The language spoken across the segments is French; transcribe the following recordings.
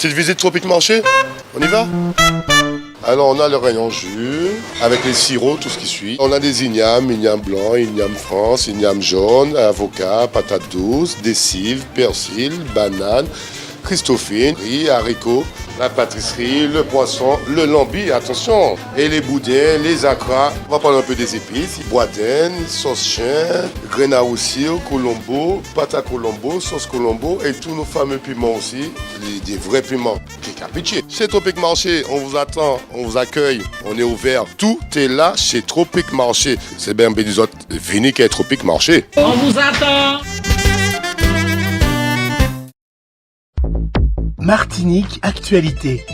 Petite visite Tropique Marché, on y va? Alors on a le rayon jus, avec les sirops, tout ce qui suit. On a des ignames blanc, igname France, igname jaune, avocat, patates douces, des cives, persil, bananes, christophine, riz, haricots, la pâtisserie, le poisson, le lambi, attention, et les boudins, les acras. On va prendre un peu des épices, boudin, sauce chien, graines à roussir, colombo, pâte à colombo, sauce colombo et tous nos fameux piments aussi, des vrais piments. Pitié. Chez Tropique Marché, on vous attend, on vous accueille, on est ouvert. Tout est là chez Tropique Marché. C'est bien des autres, venez qu'à Tropique Marché. On vous attend. Martinique Actualité.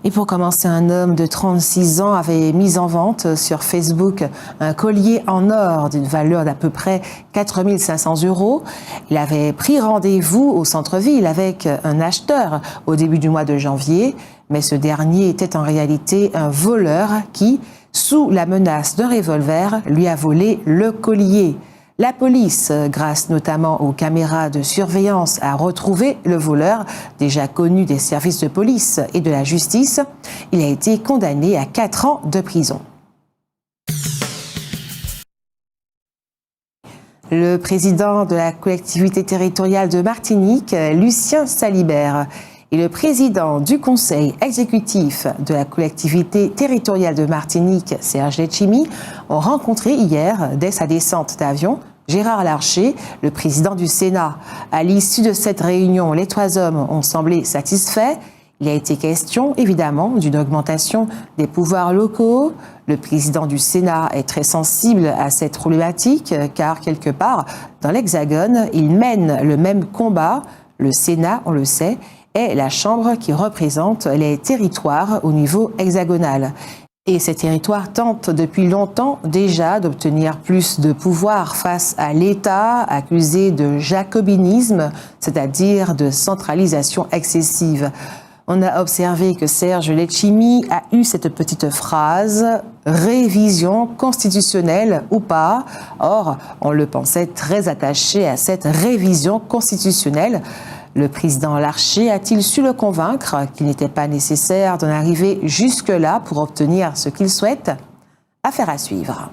Et pour commencer, un homme de 36 ans avait mis en vente sur Facebook un collier en or d'une valeur d'à peu près 4 500 €. Il avait pris rendez-vous au centre-ville avec un acheteur au début du mois de janvier, mais ce dernier était en réalité un voleur qui, sous la menace d'un revolver, lui a volé le collier. La police, grâce notamment aux caméras de surveillance, a retrouvé le voleur, déjà connu des services de police et de la justice. Il a été condamné à 4 ans de prison. Le président de la collectivité territoriale de Martinique, Lucien Salibert, et le président du conseil exécutif de la collectivité territoriale de Martinique, Serge Letchimy, ont rencontré hier, dès sa descente d'avion, Gérard Larcher, le président du Sénat. À l'issue de cette réunion, les trois hommes ont semblé satisfaits. Il a été question, évidemment, d'une augmentation des pouvoirs locaux. Le président du Sénat est très sensible à cette problématique, car quelque part, dans l'Hexagone, il mène le même combat. Le Sénat, on le sait, est la chambre qui représente les territoires au niveau hexagonal. Et ces territoires tentent depuis longtemps déjà d'obtenir plus de pouvoir face à l'État, accusé de jacobinisme, c'est-à-dire de centralisation excessive. On a observé que Serge Letchimy a eu cette petite phrase « révision constitutionnelle ou pas ». Or, on le pensait très attaché à cette révision constitutionnelle. Le président Larcher a-t-il su le convaincre qu'il n'était pas nécessaire d'en arriver jusque-là pour obtenir ce qu'il souhaite? Affaire à suivre.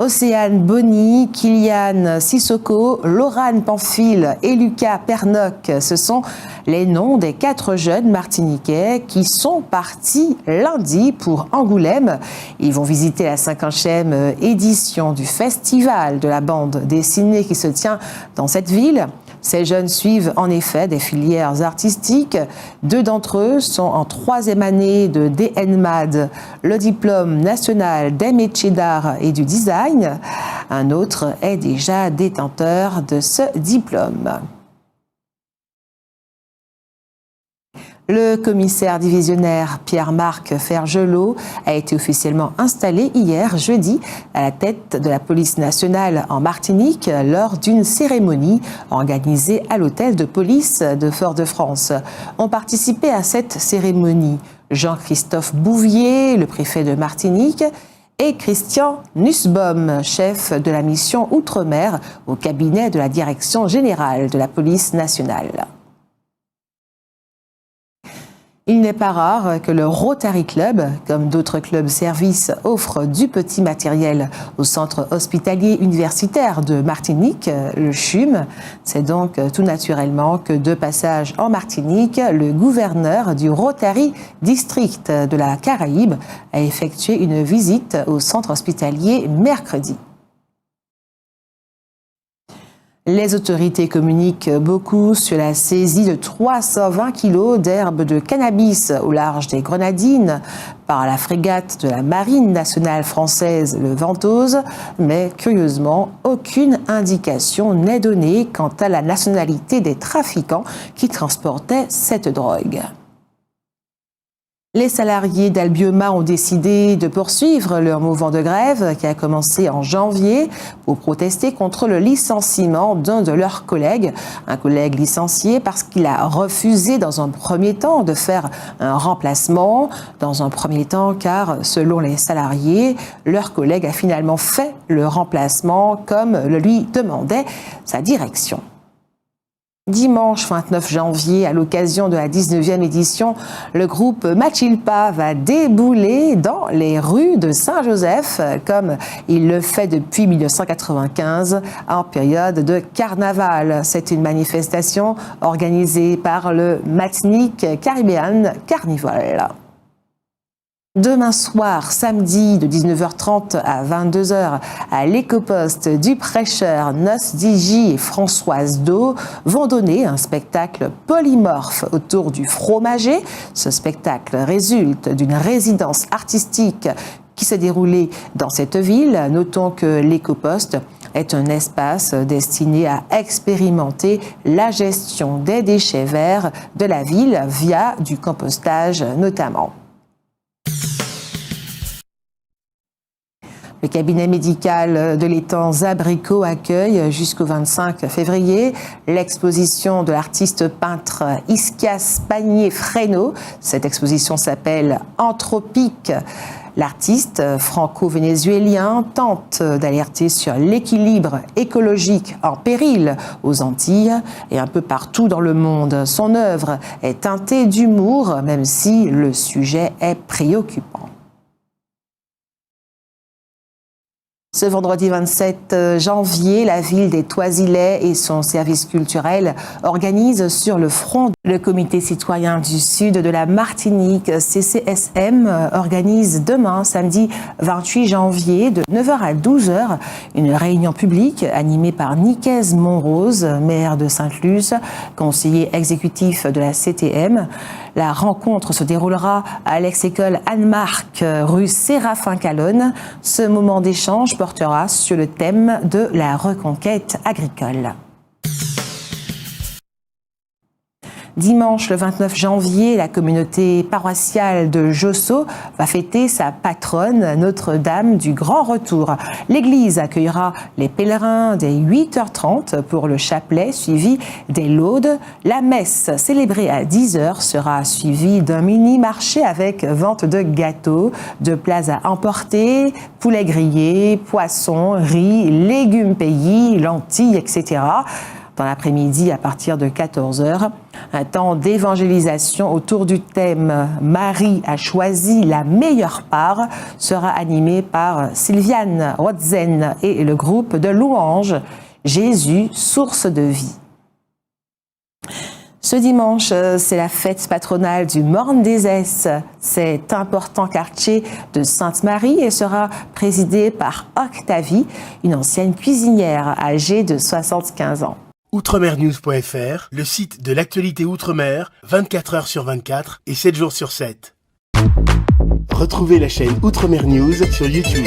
Océane Bonny, Kylian Sissoko, Laurane Pamphile et Lucas Pernoc, ce sont les noms des 4 jeunes martiniquais qui sont partis lundi pour Angoulême. Ils vont visiter la 50e édition du festival de la bande dessinée qui se tient dans cette ville. Ces jeunes suivent en effet des filières artistiques. 2 d'entre eux sont en 3e année de DNMAD, le diplôme national des métiers d'art et du design. Un autre est déjà détenteur de ce diplôme. Le commissaire divisionnaire Pierre-Marc Fergelot a été officiellement installé hier jeudi à la tête de la police nationale en Martinique lors d'une cérémonie organisée à l'hôtel de police de Fort-de-France. Ont participé à cette cérémonie Jean-Christophe Bouvier, le préfet de Martinique, et Christian Nussbaum, chef de la mission Outre-mer au cabinet de la Direction générale de la police nationale. Il n'est pas rare que le Rotary Club, comme d'autres clubs services, offre du petit matériel au centre hospitalier universitaire de Martinique, le CHUM. C'est donc tout naturellement que de passage en Martinique, le gouverneur du Rotary District de la Caraïbe a effectué une visite au centre hospitalier mercredi. Les autorités communiquent beaucoup sur la saisie de 320 kilos d'herbes de cannabis au large des Grenadines par la frégate de la Marine nationale française, le Ventose, mais curieusement, aucune indication n'est donnée quant à la nationalité des trafiquants qui transportaient cette drogue. Les salariés d'Albioma ont décidé de poursuivre leur mouvement de grève qui a commencé en janvier pour protester contre le licenciement d'un de leurs collègues. Un collègue licencié parce qu'il a refusé dans un premier temps de faire un remplacement. Dans un premier temps car, selon les salariés, leur collègue a finalement fait le remplacement comme le lui demandait sa direction. Dimanche 29 janvier, à l'occasion de la 19e édition, le groupe Machilpa va débouler dans les rues de Saint-Joseph, comme il le fait depuis 1995, en période de carnaval. C'est une manifestation organisée par le Martinique Caribbean Carnival. Demain soir, samedi, de 19h30 à 22h, à l'Écoposte du Prêcheur, Nos Digi et Françoise Do vont donner un spectacle polymorphe autour du fromager. Ce spectacle résulte d'une résidence artistique qui s'est déroulée dans cette ville. Notons que l'Écoposte est un espace destiné à expérimenter la gestion des déchets verts de la ville via du compostage notamment. Le cabinet médical de l'étang Zabrico accueille jusqu'au 25 février l'exposition de l'artiste peintre Ischias Pagnier-Fresno. Cette exposition s'appelle Anthropique. L'artiste franco-vénézuélien tente d'alerter sur l'équilibre écologique en péril aux Antilles et un peu partout dans le monde. Son œuvre est teintée d'humour, même si le sujet est préoccupant. Ce vendredi 27 janvier, la ville des Toisilets et son service culturel organisent sur le front. Le Comité citoyen du Sud de la Martinique, CCSM, organise demain, samedi 28 janvier, de 9h à 12h, une réunion publique animée par Nicaise Monrose, maire de Sainte-Luce, conseiller exécutif de la CTM. La rencontre se déroulera à l'ex-école Anne-Marc, rue Séraphin-Calonne. Ce moment d'échange portera sur le thème de la reconquête agricole. Dimanche, le 29 janvier, la communauté paroissiale de Josso va fêter sa patronne, Notre-Dame du Grand Retour. L'église accueillera les pèlerins dès 8h30 pour le chapelet, suivi des laudes. La messe, célébrée à 10h, sera suivie d'un mini-marché avec vente de gâteaux, de plats à emporter, poulet grillé, poissons, riz, légumes pays, lentilles, etc. Dans l'après-midi, à partir de 14h, un temps d'évangélisation autour du thème « Marie a choisi la meilleure part » sera animé par Sylviane Rodzen et le groupe de louanges « Jésus, source de vie ». Ce dimanche, c'est la fête patronale du Morne des Esses. Cet important quartier de Sainte-Marie et sera présidé par Octavie, une ancienne cuisinière âgée de 75 ans. Outremernews.fr, le site de l'actualité Outre-mer, 24 heures sur 24 et 7 jours sur 7. Retrouvez la chaîne Outremer News sur YouTube.